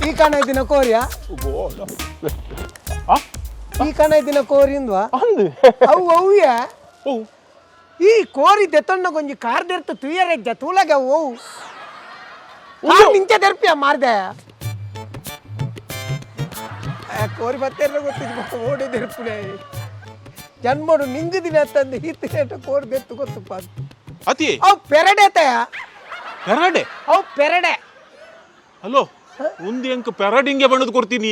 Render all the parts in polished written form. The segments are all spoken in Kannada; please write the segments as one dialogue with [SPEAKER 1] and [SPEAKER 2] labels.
[SPEAKER 1] ಈ ಕಣ ದಿನ ಕೋರಿಯಾ ಈ ಕಣ ದಿನ ಕೋರಿ ಅಂದ್ವಾ ಅವು ಅವ್ಯ ಈ ಕೋರಿ ದೆತ್ತೊಂಡ ಕೊಂಚ ಕಾರ್ದೆರ್ತು ತುಯರೆಜ್ಜ ತೂಲಗೆ ಅವು ನಿಂಚೆ ತೆರ್ಪಿಯ ಮಾರ್ದೆ ಕೋರಿ ಬತ್ತೆಲ್ಲ ಗೊತ್ತಿದ್ದು ಓಡಿ ತೆರ್ಪುಡೆ ಜನ್ಮಡು ನಿಂಗು ದಿನ ತಂದು ಹಿತ್ತು ಕೋರಿ ದೆತ್ತು ಗೊತ್ತಪ್ಪ
[SPEAKER 2] ಅತಿ
[SPEAKER 1] ಅವು ಪೆರಡೆ ತಯ
[SPEAKER 2] ಪೆರಡೆ
[SPEAKER 1] ಅವು ಪೆರಡೆ
[SPEAKER 2] ಹಲೋ ಒಂದು ಎಂಕ್ ಪೆರಡಿಂಗೆ ಬಣ್ಣದ ಕೊಡ್ತೀನಿ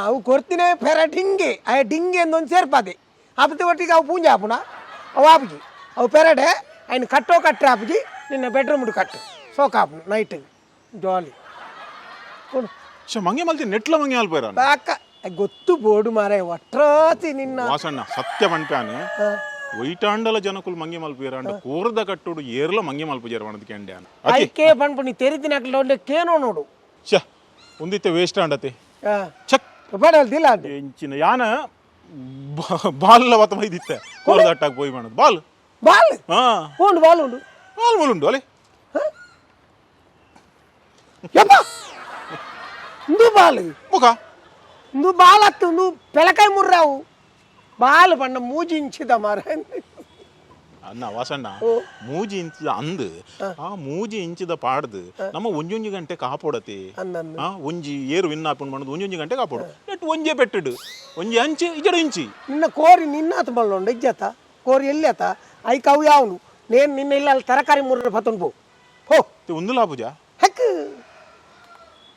[SPEAKER 1] ಅವು ಕೊಡ್ತೀನಿ ಪೆರಡಿಂಗೆ ಆ ಡಿಂಗೆ ಅಂದೊಂದು ಸೇರ್ಪಾದೆ ಆಪತ್ತಿ ಒಟ್ಟಿಗೆ ಅವು ಪೂಂಜೆ ಆಪುಣ ಅವು ಆಪುಜಿ ಅವು ಪೆರಡೆ ఆయన కట్టో కట్టే ఆపుజీ నిన్న బెడ్రూమ్ కట్టు సోకాపు నైట్ జాలి
[SPEAKER 2] ಮಂಗೆ ಮಲ್ತಿ ನೆಟ್ಲ ಮಂಗೆ ಅಲ್ಪೇರ
[SPEAKER 1] ಬಾಕ ಗೊತ್ತು ಬೋಡು ಮಾರೆ ಒಟ್ರಾತಿ ನಿನ್ನ
[SPEAKER 2] ವಾಸಣ್ಣ ಸತ್ಯ ಪಂಪಾನೆ ವೈಟಾಂಡಲ ಜನಕುಲ್ ಮಂಗೆ ಮಲ್ಪೇರ ಅಂಡ ಕೋರ್ದ ಕಟ್ಟೋಡು ಏರ್ಲ ಮಂಗೆ ಮಲ್ಪಜೇರ ವಣದ ಕೆಂಡೆ ಅನ
[SPEAKER 1] ಐಕೆ ಪಂಪು ನೀ ತೆರಿದಿನ ಅಕ್ಲ ಒಂದೆ ಕೇನೋ ನೋಡು
[SPEAKER 2] ಛ ಒಂದಿತ್ತೆ ವೇಸ್ಟ್ ಅಂಡತೆ
[SPEAKER 1] ಛಕ್ ಬಡಲ್ ದಿಲ್ಲ
[SPEAKER 2] ಎಂಚಿನ ಯಾನ ಬಾಲ್ ವತ ಮೈದಿತ್ತೆ ಕೋರ್ದ ಅಟ್ಟಾಗ ಪೋಯಿ ಮಾಡದು ಬಾಲ್
[SPEAKER 1] ಬಾಲ್ ಉಂಡು ಬಾಲ್ ಉಂಡು
[SPEAKER 2] ಬಾಲ್ ಮುಳುಂಡು ಅಲೆ
[SPEAKER 1] ಯಪ್ಪ ಇಂದು ಬಾಲ್
[SPEAKER 2] ಮುಖ
[SPEAKER 1] ಇಂದು ಬಾಲ್ ಹತ್ತು ಇಂದು ಪೆಳಕಾಯಿ ಮುರ್ರಾವು ಬಾಲ್ ಪಂಡ ಮೂಜಿ ಇಂಚಿದ ಮಾರ
[SPEAKER 2] ಅನ್ನ ವಾಸಣ್ಣ ಮೂಜಿ ಇಂಚಿದ ಅಂದು ಆ ಮೂಜಿ ಇಂಚಿದ ಪಾಡ್ದು ನಮ್ಮ ಒಂಜೊಂಜಿ ಗಂಟೆ ಕಾಪೋಡತೆ ಒಂಜಿ ಏರು ವಿನ್ ಹಾಕೊಂಡು ಮಾಡೋದು ಒಂಜೊಂಜಿ ಗಂಟೆ ಕಾಪೋಡು ನೆಟ್ ಒಂಜೆ ಪೆಟ್ಟಡು ಒಂಜಿ ಅಂಚಿ ಇಜಡ ಇಂಚಿ ನಿನ್ನ
[SPEAKER 1] ಕೋರಿ ನಿನ್ನಾತ ಬಲ್ಲೊಂಡು ಇಜ್ಜತ ಕೋರಿ ಎಲ್ಲಿ ಆತ ಐ ಕವು ಯಾವನು ನೇನು ನಿನ್ನ ಇಲ್ಲ ಅಲ್ಲಿ ತರಕಾರಿ ಮುರ್ರ ಪತ್ತೊಂದು ಹೋ
[SPEAKER 2] ಒಂದು ಲಾಭಜ
[SPEAKER 1] ಹೆಕ್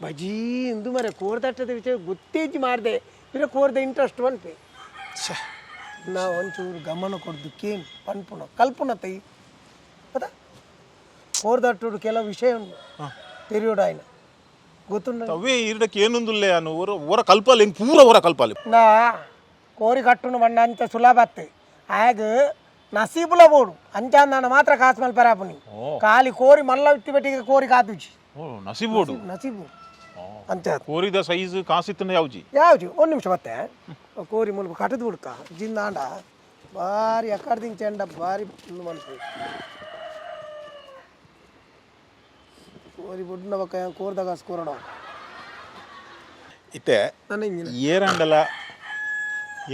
[SPEAKER 1] ಬಜಿ ಇಂದು ಮರೆ ಕೋರ್ದಟ್ಟದ ವಿಷಯ ಗೊತ್ತೇಜಿ ಮಾಡಿದೆ ಇಲ್ಲ ಕೋರ್ದ ಇಂಟ್ರೆಸ್ಟ್ ಬಂತೆ ನಾ ಒಂಚೂರು ಗಮನ ಕೊಡ್ದಕ್ಕೇನು ಪನ್ಪುಣ ಕಲ್ಪುಣ ತೈ ಪದ ಕೋರ್ದಟ್ಟೋಡು ಕೆಲವು ವಿಷಯ ಉಂಟು ತೆರಿಯೋಡು ಆಯ್ನ ಗೊತ್ತುಂಡ
[SPEAKER 2] ಅವೇ ಇರಡಕ್ಕೆ ಏನೊಂದುಲ್ಲೆ ಅನ್ನು ಹೊರ ಕಲ್ಪಲ್ಲಿ ಹೆಂಗೆ ಪೂರ ಹೊರ ಕಲ್ಪಲ್ಲಿ
[SPEAKER 1] ನಾ ಕೋರಿ ಕಟ್ಟುನು ಬಂಡ ಅಂಚ ಸುಲಭ ಅತ್ತೆ ಆಗ ನಸೀಬುಲ ಬೋಡು ಅಂಚಾಂದಾನ ಮಾತ್ರ ಕಾಸು ಮಲ್ಪರಾಪನಿ ಖಾಲಿ ಕೋರಿ ಮಲ್ಲ ಇತ್ತಿ ಬೆಟ್ಟಿಗೆ ಕೋರಿ ಕಾತುಜಿ
[SPEAKER 2] ನಸೀಬೋಡು
[SPEAKER 1] ನಸೀಬು ಅಂತ
[SPEAKER 2] ಕೋರಿದ ಸೈಜ್ ಕಾಸಿತ್ತನ ಯಾವ್ಜಿ
[SPEAKER 1] ಯಾವ್ಜಿ ಒಂದು ನಿಮಿಷ ಮತ್ತೆ ಕೋರಿ ಮುಲ್ಪ ಕಟ್ಟದು ಬಿಡ್ಕ ಜಿಂದಾಂಡ ಭಾರಿ ಅಕ್ಕಡ್ದಿಂಗ್ ಚೆಂಡ ಭಾರಿ ಮನ್ಸು ಕೋರಿ ಬುಡ್ನ ಬಕ್ಕ ಕೋರ್ದಾಗ ಕೋರಡ
[SPEAKER 2] ಇತ್ತೆ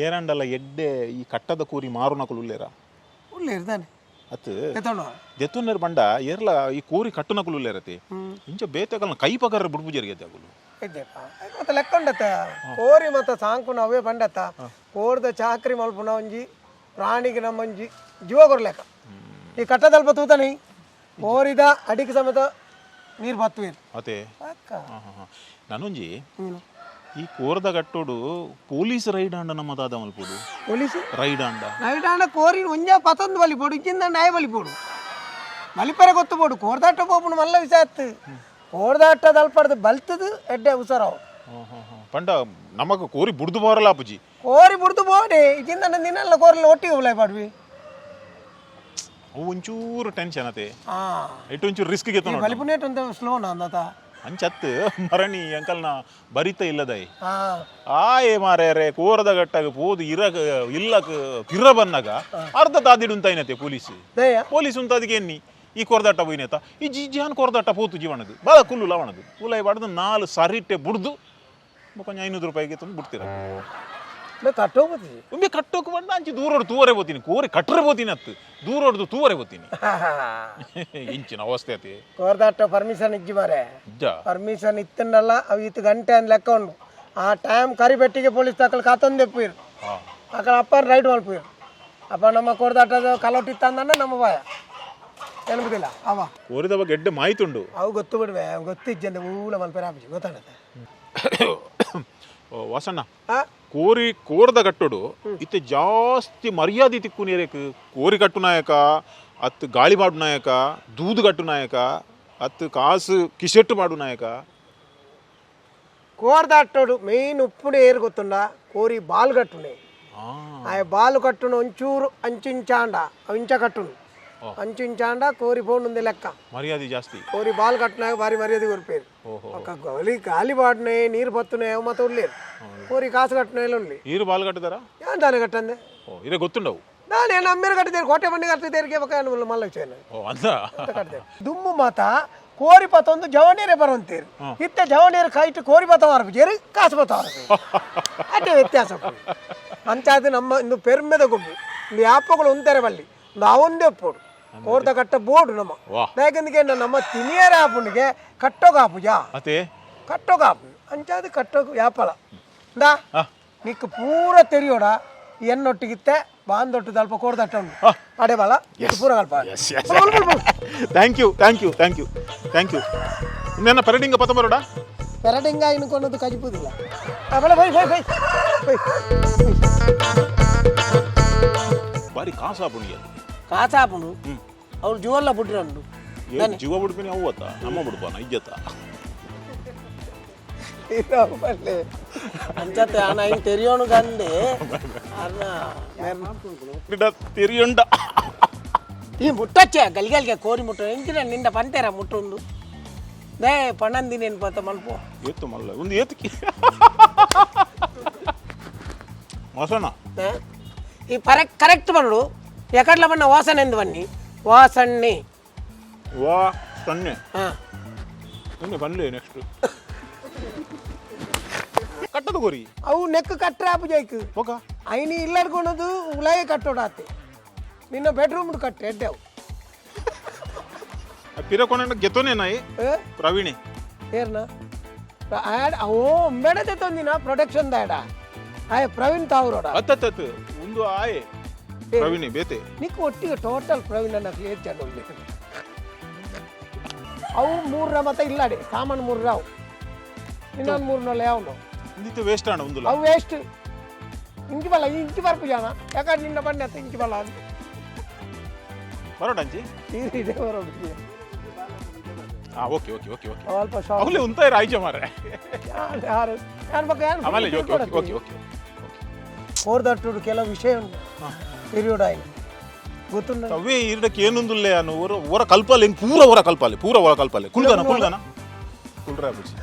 [SPEAKER 2] ಏರಂಡಲ ಎಡ್ಡೆ ಈ ಕಟ್ಟದ ಕೂರಿ ಮಾರುನಕಲು ಉಲ್ಲೇರ
[SPEAKER 1] ಇರ್ತಾನೆ
[SPEAKER 2] ಅತ್ ದೆತ್ತುನ್ನೇರ್ ಬಂಡ ಏರ್ಲ ಈ ಕೋರಿ ಕಟ್ಟುನಕಲು ಉಲ್ಲೇರತಿ ಇಂಚ ಬೇತೆಗಲ್ನ ಕೈ ಪಗಾರ ಬುಡ್ಬುಜರಿಗೆ ಅಗುಲು
[SPEAKER 1] ಮತ್ತೆ ಲೆಕ್ಕ ಉಂಡತ್ತ ಕೋರಿ ಮತ್ತೆ ಸಾಂಕುನ ಅವೇ ಬಂಡತ್ತ ಕೋರ್ದ ಚಾಕ್ರಿ ಮಲ್ಪುನ ಒಂಜಿ ಪ್ರಾಣಿಗೆ ನಮ್ಮಂಜಿ ಜೀವ ಕೊರ್ಲೆಕ್ಕ ಈ ಕಟ್ಟದಲ್ಪ ತೂತಾನೆ ಕೋರಿದ ಅಡಿಗೆ ಸಮೇತ ನೀರು ಬತ್ತುವೇರು
[SPEAKER 2] ಅದೇ ನಾನೊಂಜಿ ಈ ಕೋರ್ದ ಕಟ್ಟೋಡು ಪೊಲೀಸ್ ರೈಡ್ ಆಂಡ ನಮ್ಮದಾದ ಮಲ್ಪೋಡು
[SPEAKER 1] ಪೊಲೀಸ್
[SPEAKER 2] ರೈಡ್
[SPEAKER 1] ಆಂಡ ಕೋರಿ ಒಂಜ ಪತೊಂದು ಬಲಿಪೋಡು ಇಕ್ಕಿಂದ ನಾಯಿ ಬಲಿಪೋಡು ಮಲಿಪೆರ ಗೊತ್ತು ಬೋಡು ಕೋರ್ದಾಟ ಪೋಪುಡು ಮಲ್ಲ ವಿಸಾತ್ ಕೋರ್ದಾಟದ ಅಲ್ಪಡ್ದು ಬಲ್ತದು ಎಡ್ಡೆ ಉಸರವು
[SPEAKER 2] ಪಂಡ ನಮಗ ಕೋರಿ ಬುಡ್ದು ಬಾರಲ್ಲ ಅಪ್ಪುಜಿ
[SPEAKER 1] ಕೋರಿ ಬುಡ್ದು ಬೋಡೆ ಇಕ್ಕಿಂದ ನಿನ್ನೆಲ್ಲ ಕೋರಲ್ಲಿ ಒಟ್ಟಿಗೆ ಉಲಾಯ್ ಪಾಡ್ವಿ
[SPEAKER 2] ಅವು ಒಂಚೂರು ಟೆನ್ಷನ್ ಅತೆ ಇಟ್ಟು ಒಂಚೂರು ರಿಸ್ಕ್ ಗೆ
[SPEAKER 1] ಬಲಿಪುನೇಟ್ ಒಂದು ಸ್ಲೋನ ಅಂದತ
[SPEAKER 2] ಅಂಚತ್ತು ಮರಣಿ ಅಂಕಲ್ನ ಬರಿತ ಇಲ್ಲದೈ ಆಯೇ ಮಾರ್ಯಾರೆ ಕೋರದ ಗಟ್ಟಾಗ ಪೋದು ಇರಕ ಇಲ್ಲಕ ಪಿರ ಬನ್ನಾಗ ಅರ್ಧ ತಾದಿಡು ಉಂತಾಯ್ನತೆ ಪೊಲೀಸ್ ಉಂತಾದಿಗೆ ಎನ್ನಿ ಈ ಕೊರದಾಟ ಬೈನೇತ ಈ ಜಿಜಾನ್ ಕೊರದಾಟ ಪೋತು ಜೀವನದು ಬಾಳ ಕುಲ್ಲು ಲವಣದು ಕುಲಾಯಿ ಬಾಡ್ದು 4 ಸರಿಟ್ಟೆ ಬುಡ್ದು ಕೊಂಚ 500 ರೂಪಾಯಿಗೆ ತಂದು ಬಿಡ್ತೀರ ಒಮ್ಮೆ ಕಟ್ಟೋಕೆ ಬಂದ ಅಂಚಿ ದೂರೋಡು ತೂವರೆ ಬೋತೀನಿ ಕೋರಿ ಕಟ್ಟರೆ ಬೋತೀನಿ ಅತ್ತು ದೂರೋಡ್ದು ತೂವರೆ ಬೋತೀನಿ ಇಂಚಿನ ಅವಸ್ಥೆ ಅತಿ
[SPEAKER 1] ಕೋರ್ದಾಟ ಪರ್ಮಿಷನ್ ಇಜ್ಜಿ ಮಾರೆ ಪರ್ಮಿಷನ್ ಇತ್ತಂಡಲ್ಲ ಅವು ಇತ್ತು ಗಂಟೆ ಅಂದ್ ಲೆಕ್ಕ ಉಂಡು ಆ ಟೈಮ್ ಕರಿಬೆಟ್ಟಿಗೆ ಪೊಲೀಸ್ ತಕಲ್ ಕಾತೊಂದು ಎಪ್ಪುಯಿರು ಅక్కడ ಅಪ್ಪ ರೈಡ್ ಮಲ್ಪುಯಿರು ಅಪ್ಪ ನಮ್ಮ ಕೋರ್ದಾಟದ ಕಲೋಟ್ ಇತ್ತಂದ ನಮ್ಮ ಭಯ ನೆನಪುದಿಲ್ಲ ಅವ
[SPEAKER 2] ಕೋರಿದ ಬಗ್ಗೆ ಎಡ್ಡೆ ಮಾಹಿತಿ
[SPEAKER 1] ಅವು ಗೊತ್ತು ಬಿಡ್ವೆ ಗೊತ್ತಿಜ್ಜಂದೆ ಊಲ ಮಲ್ಪೇರ ಆಪಿ ಗೊತ್ತಾಗತ್ತೆ
[SPEAKER 2] ವಾಸಣ್ಣ ಕೋರಿ ಕೋರ್ದ ಕಟ್ಟೋಡು ಇತ್ತೆ ಜಾಸ್ತಿ ಮರ್ಯಾದೆ ತಿಕ್ಕು ನೀರೇಕು ಕೋರಿ ಕಟ್ಟು ನಾಯಕ ಅತ್ತು ಗಾಳಿ ಮಾಡು ನಾಯಕ ದೂದು ಕಟ್ಟು ನಾಯಕ ಅತ್ತು ಕಾಸು ಕಿಶೆಟ್ಟು ಮಾಡು ನಾಯಕ
[SPEAKER 1] ಕೋರ್ದಾಟೋಡು ಮೇನ್ ಉಪ್ಪುಡೆ ಏರು ಗೊತ್ತುಂಡ ಕೋರಿ ಬಾಲ್ ಕಟ್ಟುನೆ ಆ ಬಾಲು ಕಟ್ಟುನು ಒಂಚೂರು ಅಂಚಿಂಚಾಂಡ ಇಂಚ ಕಟ್ಟುನು ಅಂಚಿಂಚಾಂಡ ಕೋರಿ ಬೋಂಡು ಲೆಕ್ಕ
[SPEAKER 2] ಮರ್ಯಾದೆ ಜಾಸ್ತಿ
[SPEAKER 1] ಕೋರಿ ಬಾಲ್ ಕಟ್ಟಿನಾಗ ಭಾರಿ ಮರ್ಯಾದೆ ಕೊರ್ಪೇರು ಗಾಲಿ ಬಾಡ್ನೆ ನೀರು ಬತ್ತುನೆ ಅವು ಮತ್ತೆ ಉಳ್ಳೇರು ಕೋರಿ ಕಾಸು ಕಟ್ಟನೆ ಉಳ್ಳಿ
[SPEAKER 2] ನೀರು ಬಾಲ್ ಕಟ್ಟದಾರ
[SPEAKER 1] ಯಾನ್ ತಾನೆ ಕಟ್ಟಂದೆ
[SPEAKER 2] ಇರೇ ಗೊತ್ತುಂಡವು
[SPEAKER 1] ನಾನೇನು ಅಮ್ಮೇಲೆ ಕಟ್ಟಿದ್ದೇನೆ ಕೋಟೆ ಬಂಡಿ ಕಟ್ಟಿದ್ದೇನೆ ಮಲ್ಲ ವಿಷಯ ದುಮ್ಮು ಮಾತ ಕೋರಿ ಪತ್ತೊಂದು ಜವನೀರೆ ಬರುವಂತೀರಿ ಇತ್ತೆ ಜವನೀರು ಕೈಟ್ ಕೋರಿ ಪತ್ತ ಮಾರ್ಬಿಜೇರಿ ಕಾಸು ಪತ್ತ ಮಾರ್ಬೇಕು ಅದೇ ವ್ಯತ್ಯಾಸ ಅಂಚಾದ ನಮ್ಮ ಇನ್ನು ಪೆರ್ಮೆದ ಗೊಬ್ಬು ಇಂದು ಯಾಪಗಳು ಉಂತಾರೆ ಬಲ್ಲಿ ನಾವೊಂದೇ ಒಪ್ಪೋಡು ಕೋರ್ದ ಕಟ್ಟ ಬೋರ್ಡು ನಮ್ಮ ಯಾಕಂದ್ರೆ ನಮ್ಮ ತಿನಿಯರ ಆಪುನಿಗೆ ಕಟ್ಟೋಗಾಪುಜಾ ಕಟ್ಟೋಗಾಪು ಅಂಚಾದ ಕಟ್ಟೋಗ ಯಾಪಲ ಇಂದಾ ನಿಕ್ ಪೂರ ತೆರಿಯೋಡ ಎನ್ನೊಟ್ಟಿಗಿತ್ತೆ ಬಾಂದೊಟ್ಟು ತಲ್ಪ ಕೋರ್ದಟ್ಟ ಉಂಟು ಅಡೆ ಬಾಲ ಪೂರ ಕಲ್ಪ
[SPEAKER 2] thank you thank you thank you thank you ನನ್ನ ಪೆರಡಿಂಗ ಪತ ಬರೋಡ
[SPEAKER 1] ಪೆರಡಿಂಗ ಇನ್ಕೊಂಡದ್ದು ಕಜಿಪುದಿಲ್ಲ ಆಮೇಲೆ ಬೈ ಬೈ ಬೈ ಬೈ
[SPEAKER 2] ಬಾರಿ ಕಾಸಾಪುಣಿ ಅದು
[SPEAKER 1] ಕಾಸಾಪುಣು ಅವ್ರು ಜೀವಲ್ಲ ಬಿಡ್ರಂಡು
[SPEAKER 2] ಜೀವ ಬಿಡ್ತೀನಿ ಅವತ್ತ ನಮ್ಮ ಬಿಡ್ಪಾನ ಇಜ್ಜತ್ತ
[SPEAKER 1] ಅಂಚತ್ತೆ ಅಣ್ಣ ಹಿಂಗೆ ತೆರಿಯೋನು ಗಂದೆ ಅಣ್ಣ
[SPEAKER 2] ತೆರಿಯೊಂಡ
[SPEAKER 1] ಈ ಮುಟ್ಟಚ್ಚೆ ಗಲ್ಗಲ್ಗೆ ಕೋರಿ ಮುಟ್ಟ ಎಂಚಿನ ನಿಂದ ಪಂತೇರ ಮುಟ್ಟೊಂದು ದೇ ಪಣ್ಣಂದಿನ ಏನು ಪತ್ತ ಮಲ್ಪ
[SPEAKER 2] ಏತು ಮಲ್ಲ ಒಂದು ಏತಕ್ಕೆ ಮಸಣ
[SPEAKER 1] ಈ ಕರೆಕ್ಟ್ ಬರಡು ಎಕಡ್ಲ ಬಣ್ಣ ವಾಸನೆ ಎಂದು ಬನ್ನಿ ವಾಸಣ್ಣೆ
[SPEAKER 2] ವಾ ಸಣ್ಣೆ ಸಣ್ಣೆ ಬನ್ನಿ ನೆಕ್ಸ್ಟ್ ಕಟ್ಟದು ಕೋರಿ
[SPEAKER 1] ಅವು ನೆಕ್ ಕಟ್ಟ್ರೆ ಆಪು ಜೈಕು
[SPEAKER 2] ಹೋಗ
[SPEAKER 1] ಐನಿ ಇಲ್ಲಡ್ಕೊಳೋದು ಉಲಾಗೆ ಕಟ್ಟೋಡಾತೆ ನಿನ್ನ ಬೆಡ್ರೂಮ್ ಕಟ್ಟೆ ಎಡ್ಡೆವು
[SPEAKER 2] ಪಿರಕೊಂಡ ಗೆತೋನೆ ನಾಯಿ ಪ್ರವೀಣೆ
[SPEAKER 1] ಏರ್ನ ಓ ಬೇಡದೆ ತಂದಿನ ಪ್ರೊಟೆಕ್ಷನ್ ದಾಡ ಆಯ್ ಪ್ರವೀಣ್ ತಾವ್ರೋಡ
[SPEAKER 2] ಅತ್ತತ್ತ ಒಂದು ಆಯೆ ಪ್ರವೀಣೆ ಬೇತೆ
[SPEAKER 1] ನಿಕ್ ಒಟ್ಟಿಗೆ ಟೋಟಲ್ ಪ್ರವೀಣ್ ಅನ್ನ ಕ್ಲಿಯರ್ ಚೆನ್ನೊಳ್ಳೆ ಅವು ಮೂರ್ರ ಮತ್ತೆ ಇಲ್ಲಾಡಿ ಸಾಮಾನು ಮೂರ್ರ ಅವು ಇನ್ನೊಂದು ಮೂರ್ನಲ್ಲ ಯಾವನು
[SPEAKER 2] ಇಂದಿತ್ತು ವೇಸ್ಟ್ ಅಣ್ಣ ಒಂದು
[SPEAKER 1] ಅವು ವೇಸ್ಟ್ ಇಂಚಿ ಬಲ್ಲ ಇಂಚಿ ಬರ್ಪು ಜಾಣ ಯಾಕಂದ್ರೆ ನಿನ್ನ ಬನ್ನಿ ಅತ್ತ ಇಂಚಿ ಬಲ್ಲ ಅಂತ
[SPEAKER 2] ಬರೋಣ ಅಂಚಿ
[SPEAKER 1] ಇದೆ ಬರೋದು
[SPEAKER 2] ಓಕೆ ಓಕೆ ಓಕೆ ಓಕೆ
[SPEAKER 1] ಸ್ವಲ್ಪ ಶಾಪ್
[SPEAKER 2] ಅವಲೇ ಉಂತಾಯಿರ ಆಯ್ಚೆ ಮಾರೆ
[SPEAKER 1] ಯಾರು ಯಾರು ಬಗ್ಗೆ
[SPEAKER 2] ಆಮೇಲೆ ಓಕೆ ಓಕೆ ಓಕೆ ಓಕೆ
[SPEAKER 1] ಕೋರ್ದಟ್ಟು ಕೆಲವು ವಿಷಯ ಉಂಟು ಪೀರಿಯಡ್ ಆಯ್ತು ಗೊತ್ತುಂಡ
[SPEAKER 2] ಅವೇ ಇರಕ್ಕೆ ಏನೊಂದುಲ್ಲೇ ಅನ್ನು ಊರ ಕಲ್ಪಲೆ ಪೂರ ಊರ ಕಲ್ಪಲೆ ಕುಲ್ಗನ ಕುಲ್ಗನ ಕುಲ್ರ ಬಿಸಿ